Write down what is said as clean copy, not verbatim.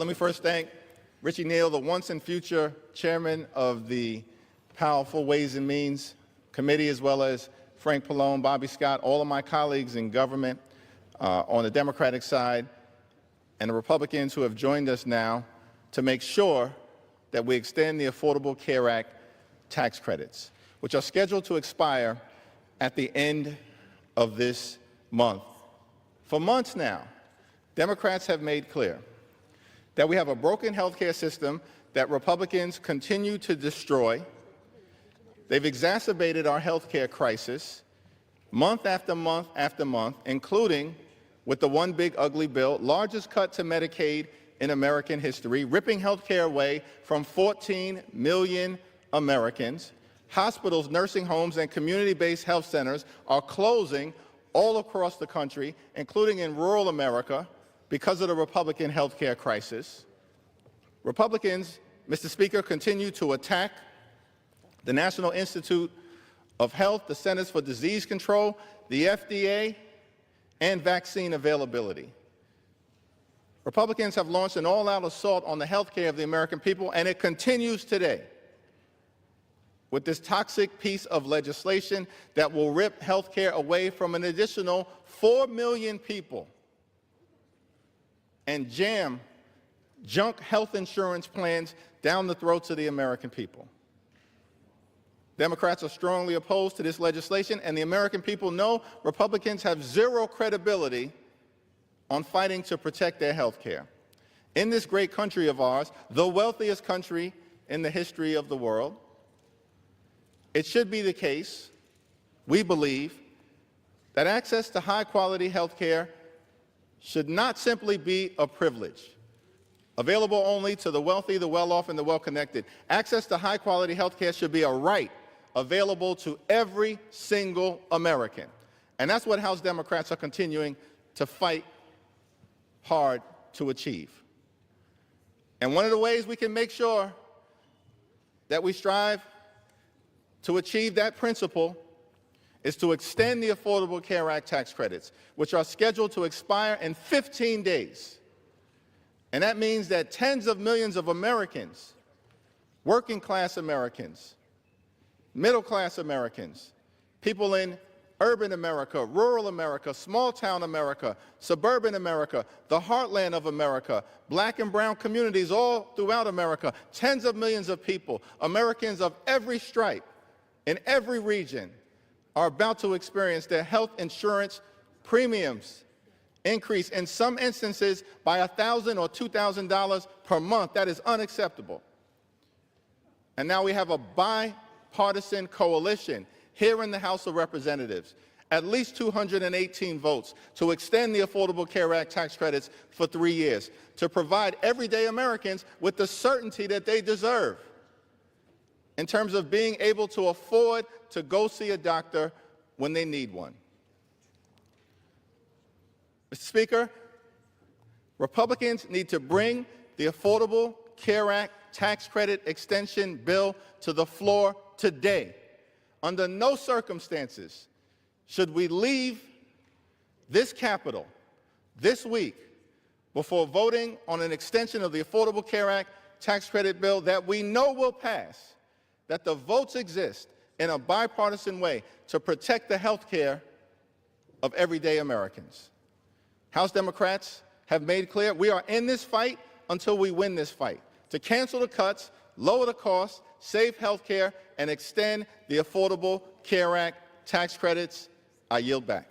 Let me first thank Richie Neal, the once and future chairman of the powerful Ways and Means Committee, as well as Frank Pallone, Bobby Scott, all of my colleagues in government on the Democratic side, and the Republicans who have joined us now to make sure that we extend the Affordable Care Act tax credits, which are scheduled to expire at the end of this month. For months now, Democrats have made clear that we have a broken health care system that Republicans continue to destroy. They've exacerbated our health care crisis month after month after month, including with the one big ugly bill, largest cut to Medicaid in American history, ripping health care away from 14 million Americans. Hospitals, nursing homes, and community-based health centers are closing all across the country, including in rural America, because of the Republican health care crisis. Republicans, Mr. Speaker, continue to attack the National Institute of Health, the Centers for Disease Control, the FDA, and vaccine availability. Republicans have launched an all-out assault on the health care of the American people, and it continues today with this toxic piece of legislation that will rip health care away from an additional 4 million people and jam junk health insurance plans down the throats of the American people. Democrats are strongly opposed to this legislation, and the American people know Republicans have zero credibility on fighting to protect their health care. In this great country of ours, the wealthiest country in the history of the world, it should be the case, we believe, that access to high-quality health care should not simply be a privilege, available only to the wealthy, the well-off, and the well-connected. Access to high-quality health care should be a right available to every single American. And that's what House Democrats are continuing to fight hard to achieve. And one of the ways we can make sure that we strive to achieve that principle is to extend the Affordable Care Act tax credits, which are scheduled to expire in 15 days. And that means that tens of millions of Americans, working-class Americans, middle-class Americans, people in urban America, rural America, small-town America, suburban America, the heartland of America, black and brown communities all throughout America, tens of millions of people, Americans of every stripe, in every region, are about to experience their health insurance premiums increase, in some instances by $1,000 or $2,000 per month. That is unacceptable. And now we have a bipartisan coalition here in the House of Representatives, at least 218 votes, to extend the Affordable Care Act tax credits for 3 years, to provide everyday Americans with the certainty that they deserve in terms of being able to afford to go see a doctor when they need one. Mr. Speaker, Republicans need to bring the Affordable Care Act tax credit extension bill to the floor today. Under no circumstances should we leave this Capitol this week before voting on an extension of the Affordable Care Act tax credit bill that we know will pass, that the votes exist in a bipartisan way to protect the health care of everyday Americans. House Democrats have made clear we are in this fight until we win this fight, to cancel the cuts, lower the costs, save health care, and extend the Affordable Care Act tax credits. I yield back.